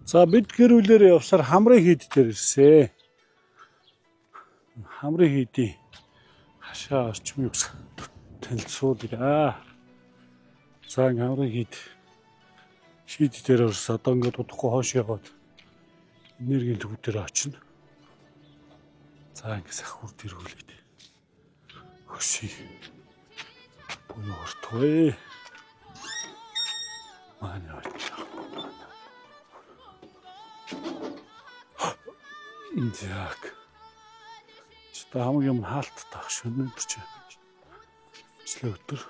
За бид гэр бүлээрээ явсаар хамрын хийд дээр ирсэн. Хамрын хийдийн хашаа орчмыг танилцуулъя. За хамрын шийд дээр орс одоо ингээд удахгүй хоош яваад энергийн төв дээр очино. За ингээд сахур дэргүүлээд хөсий буюу хортвэ. Манай Индиак. Чи хамаг юм хаалт таах шөнө өдөр чи. Члээ өдөр.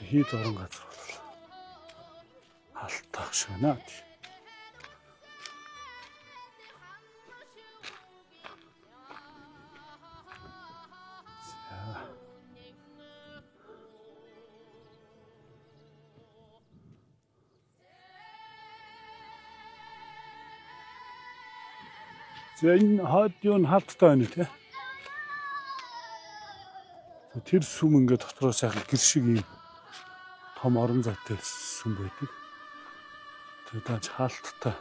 Хийд орон газар бол хаалт таах шөнө. За энэ хаад юу н хаалттай байна тий. Тэр сүм ингээд дотроо сайхан гэр шиг юм том орон зайтай сүм байдаг. Тэгээд даач хаалттай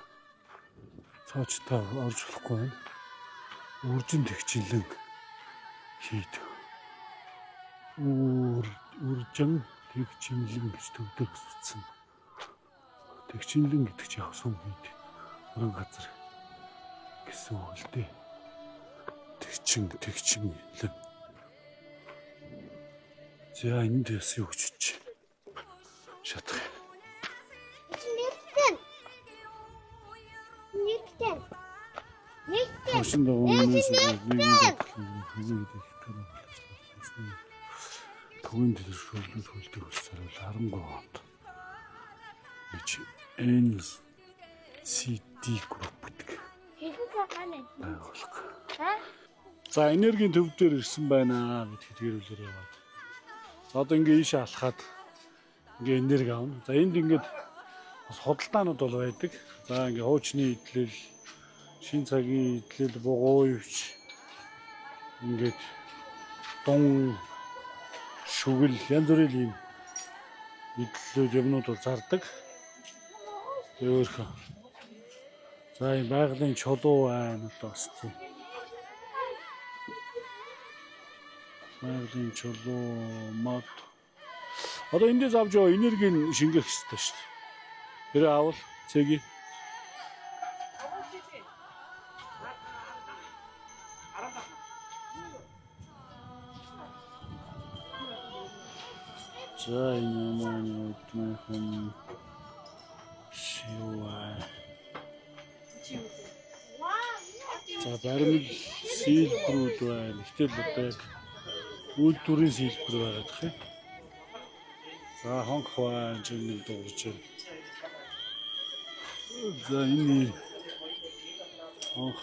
цоочтой орж болохгүй байна. Үржин тэгчилэн хийд. Үржин тэгчилэн гэж төвдөг зүтсэн. Тэгчилэн гэдэг чи яг сүм хийд. Орон газар гэсэн үг л дээ. Тэгчин лэн. За энд яс юу гэж шатах. Нэгтэн. Машин дагуулнаас түүн дээр шүүлж хүлдэг усаар 13 онд. NCD групп гэдэг. За энергийн төв дээр ирсэн байна бид хэдгэрүүлэр яваад. За одоо ингээ ийш алхаад ингээ энерги авна. За энд ингээд бас худалдаанууд бол байдаг. За ингээ хуучны идэлэл, шин цагийн идэлэл, бугуйвч ингээд дун шүгэл янз бүрийн идэллүүд юмнууд бол зардаг. Өөрхөн. За энэ байгалийн чулуу байна одоо бас тийм. Байгалийн чулуу мод. Одоо эндээс авч яваа энергийн шингээх хэрэгтэй шүү дээ. Тэр авал цэгийг. За энэ маань үтмэхэн шиваа. За баримл сэлбэрүүд байна. Гэтэл одоо яг үйлдвэрийн сэлбэр байгаад их. За хонх байна, жинэл дуурж байна. За энэ хонх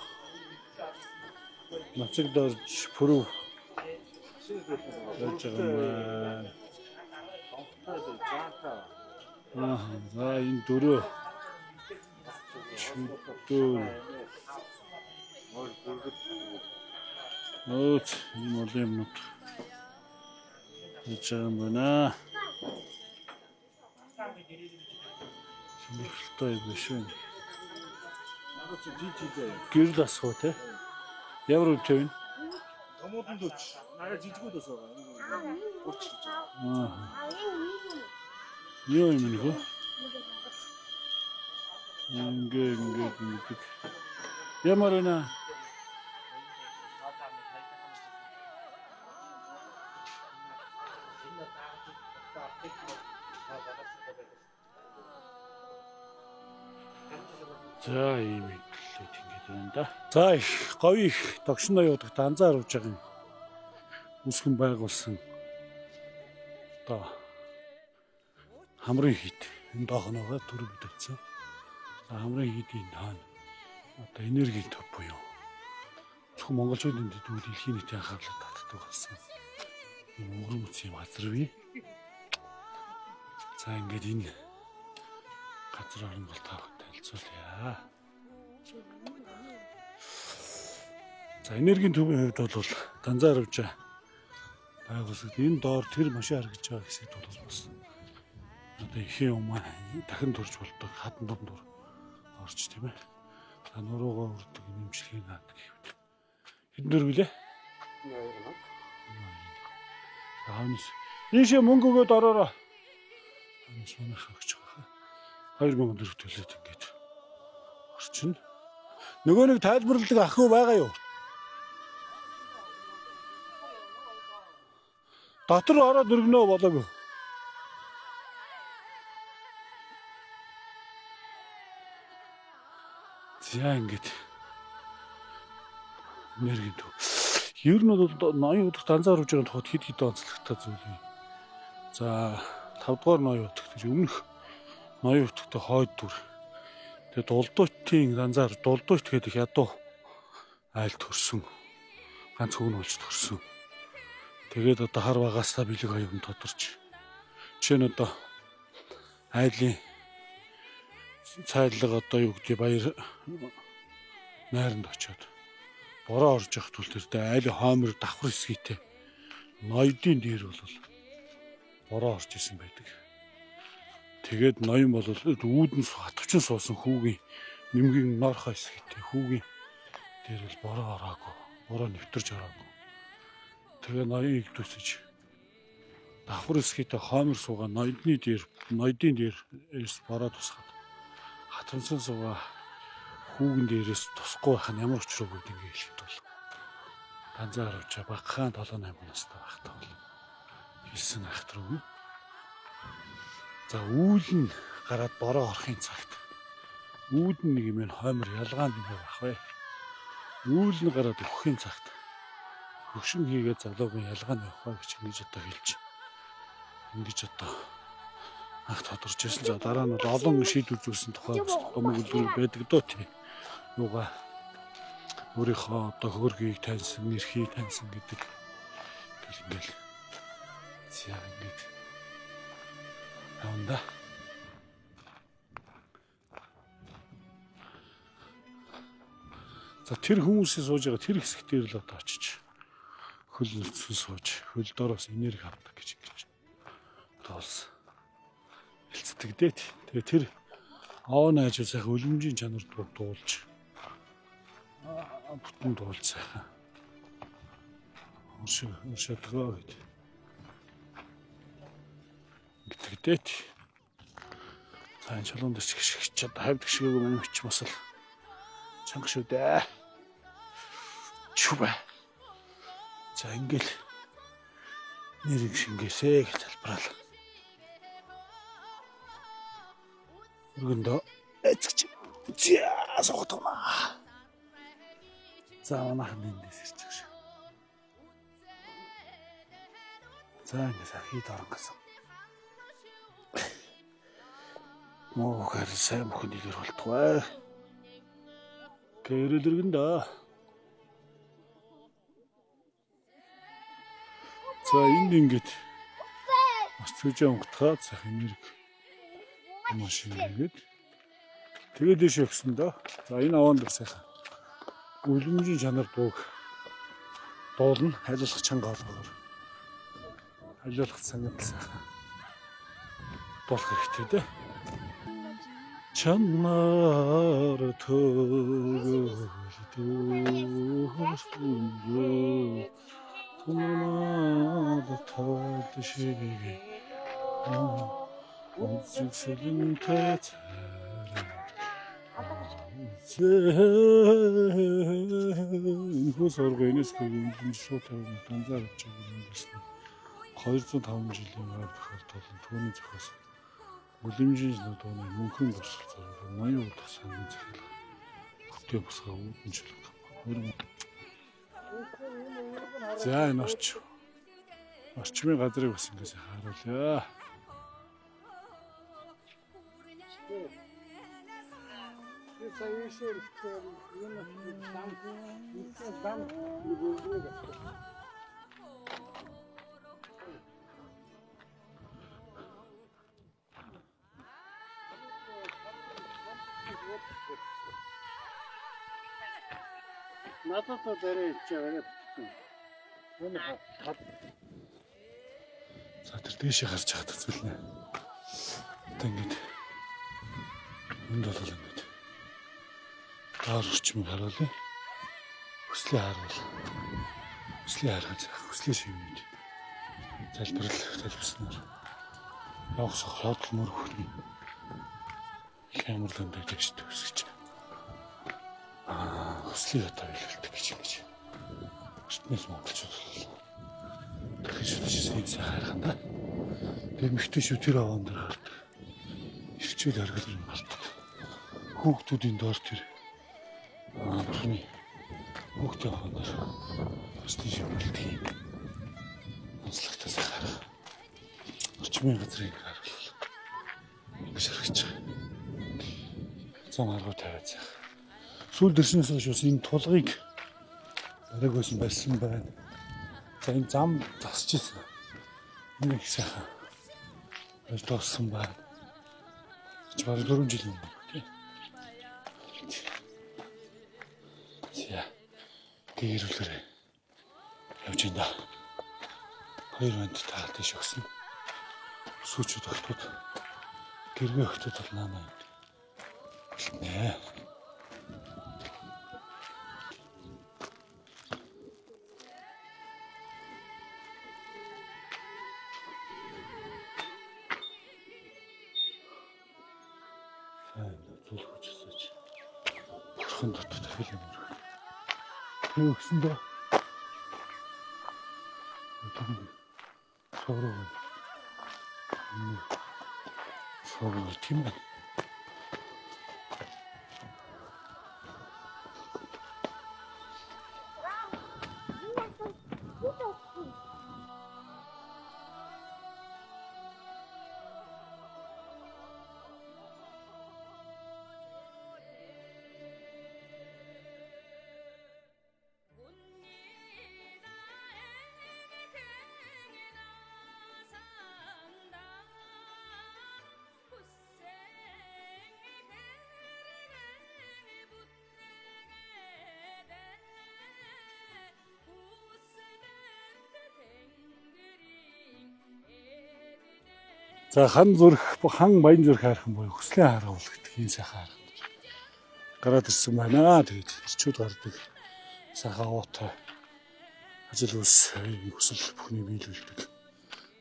нацаг дорж пүрв яаж байгаа юм. За энэ дөрөв чүдөө Нөөц юм бол юмнууд хийж байгаа юм байна. Сонирхолтой биш үү? Гэрэл асуу те. Ямар үгүй вэ? Томоохон дөч. Нага жижигүүд асуу. Юу юм бэ? Ингээд. Ямар нэ? За ийм хэлээд ингэж байна да. За их говь их тогшиндоо явдаг анзаар явж байгаа юм. Үсгэн байгуулсан. Одоо хамрын хийд энэ доохноогоо төрөв өгсөн. Хамрын хийдийн таан одоо энергийн төв буюу зөвхөн монголчуудын дэдгүүл дэлхийн нийтийн анхаарлыг татдаг болсон. Өнгөрсөн юм газар бий. За ингээд энэ газар орон тав танилцуулъя. За энергийн төвийн хувьд бол Данзааравжаа байгуулсан. Энэ доор тэр машин харагдаж байгаа хэсэгт бол бас Одоо ихэн юм дахин төрж болдог хатан дундуур орж тийм ээ. За нуруугаа үрдэг нэмжлэгийг наад гэвэл. Хэдэн дөрөв гэлээ? 2 Хаанаас ийшээ мөнгө өгөөд ороороо. Хаанаас манайх өгч байгаа. 2000 төгрөг төлөөд ингээд орчин. Нөгөө нэг тайлбарлаг ах уу байгаа юу? Дотор ороод өргөнөө болоогүй. За ингээд энерги төв. Ер нь бол 80 удах данзаар урж байгаа тухайд хэд онцлогтой зүйл юм. За 5 дугаар 80 удах тэр өмнөх 80 удахтай хойд дүр. Тэгээд дулдуутын данзаар дулдуут гэдэг их ядуу айл төрсөн. Ганц хүн болж төрсөн. Тэгээд одоо хар багаасаа бэлэг аюун тодорч. Жишээ нь одоо айлын цайлга одоо юу гэдэг баяр найранд очиод бороо орж явах тул тэр айлын хоомор давхар хэсгийтэй ноёдын дээр бол бороо орж исэн байдаг. Тэгээд ноён бол үүдэн хатвчин суусан хүүгийн нэмгийн норхой хэсгийтэй хүүгийн дээр бол бороо ороогүй. Бороо нэвтэрж ороогүй. Тэгээ ноён игдүүсэж давхар хэсгийтэй хоомор суугаа ноёдны дээр эрс бороо тусгаад хатвчин суугаа хүүгэн дээрээс тусахгүй байх нь ямар учраагүй ингэ хэлэхэд бол данзаар авчаа багахан 7-8 настай байхдаа бол хэлсэн ахтар өгнө. За үүл нь гараад бороо орохын цагт үүд нь нэг юм хоймор ялгаанд ингэ байх вэ. Үүл нь гараад өгөхийн цагт хөвшин хийгээд залуугийн ялгаанд явах вэ гэж ингэж одоо хэлж. Ингэж одоо ах тодорч ирсэн. За дараа нь бол олон шийдвэр зүйлсэн тухай томог үлгэр байдаг дөө тий. Юугаа өөрийнхөө одоо хөргийг таньсан, нэрхийг таньсан гэдэг тэр ингээл зя ингээд явна. За тэр хүмүүсийн сууж байгаа тэр хэсэг дээр л одоо очиж хөл нөцсөн сууж хөл дороос энерги авдаг гэж ингэж тоолсон. Хэлцдэгдээд тэгээ тэр аав найж сайхан үлэмжийн чанар дуулж бүтэн дуулж сайхан өршөдгөө гэтэгдээд цаан чулуун дэс гიშгч одоо хавьд гიშгээг юм ч бас л чанга шүү дээ. Чүбэ. За ингээл нэрийг шингээсэй гэж залбирал. Өргөндөө эцэгч. За согтона. За манайхан эндээс ирж байгаа шүү. За ингэ сахид орон гасан. Моогоор сайн бүхэн илэр болтугай. Гэрэл өргөндөө. За энд ингээд өсгөж онготхоо цах энерги машин ингээд тэгээд дэш өгсөн дөө. За энэ аваан дээр сайхан үлэмжийн чанар дуулна халиулах чанга олгоор халиулах санагдал сайхан болох хэрэгтэй дээ. Чанар төгөлдөө тумаад талшигээ үнсэлэнтэй энэ сургууль ЮНЕСКО-гийн үндэсний шууд данзаар авч байгаа юм байна. 205 жилийн өмнө тохиолдсон түүний зохиос үлэмжийн дууны мөнхөн босол зураг 80 удаа сангийн захиалга хөтөө босгоо үүдэнчлэг. За энэ орчмын газрыг бас ингэж харуулъя. Надад дээрээ ичээрээ энэ хат. За тэр дээшээ гарч хаад үзүүлнэ. одоо ингэж энд бол ингэж доор орчмыг харуулъя. Хүслээ харуул. Хүслээ харгаж хүслээ шивнэж залбирснаар явах сохроод мөр хөрнө. Хямрал өндөө дэвш төсөж. Хүслийг одоо илэрдэг гэж юм чи. Эртнээс монголчууд тэгэхээр энэ сайхан да. Тэр мэгтэйчүүд тэр аваан дээр гардаг. Ирчүүл харгал юм гардаг. Хүүхдүүдийн доор тэр бурхны хүүхдээ аваан дээр өсний шивнэлт юм. Онцлогтой сайхан. Орчмын газрыг харуулах. Ингэж харагч. Зам аргуу тавиад зах. Сүүл дэрснээс хойш энэ тулгыг зараг байсан байна. За энэ зам засч ирсэн. Энэ их сайхан. Яаж дууссан байна. Ч бараг 4 жил юм байна. За. Гэрүүлэрээ явж энэ да. 2 банд таалт иш өгсөн. Сүүчүүд өгтөд гэргээ өгтөд бол наанаа юм. Нэ. Зүйл хүчсэж. Бурхан дотор хэл юм. Би өгсөн дөө. Сороо тийм ээ. За хан баян зүрх харах юм боёо хүслийн харуулах гэдэг энэ сайхан харах. Гараад ирсэн байна. Тэгээд ирчүүд гардаг. Сайхан уутай ажил үс хүсэл бүхний биелүүлдэг.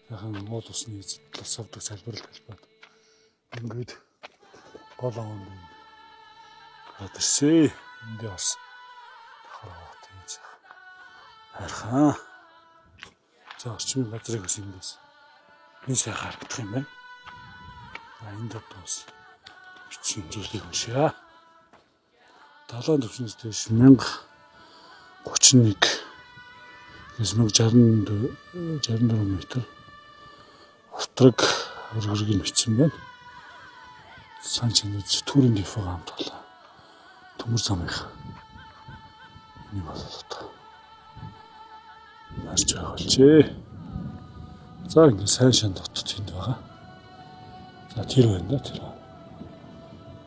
Сайхан уул усны талаас авдаг салбарл талбайд. Ингээд гол аванд гараад ирсэн. Эндээ бас хараад энэ сайхан харахаа. За орчмын газрыг бас эндээс энэ сайхан харагдах юм байна. Энд бас бичсэн зүйлийг уншъя. 70 төвчнөөс дээш 1031 64 метр утраг өргөргийг бичсэн байна. Сан чиний түүрийн дефо хамт болоо. Төмөр замынх. Энэ болоо. Марч явуулчээ. За ингэ сайн шин дотод тэнд байгаа. За тэр байна да тэр.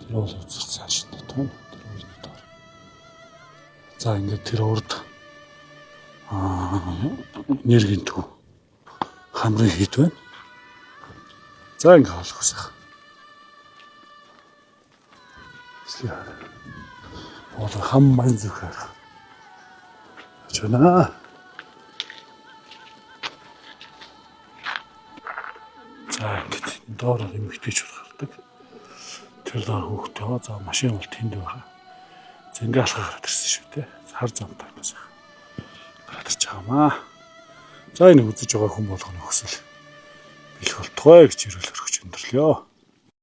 Тэр бол үзэл сайн шин дотод. Тэр үрний доор. За ингэ тэр урд энергийн төв хамрын хід байна. За ингэ хаалх усах. Слиа. Вот хам мань зүхэр. Чана. За ингэж доор эмэгтэйч гардаг. Тэр доор хүүхдээ за машин бол тэнд байгаа. Зингээ алхаа гараад ирсэн шүү дээ. Хар замтай байсан. Гараад ирж байгаамаа. За энэ үзэж байгаа хүн болгоны хүсэл бэлэх болтугай гэж ирүүл өргөж өндөрлөө.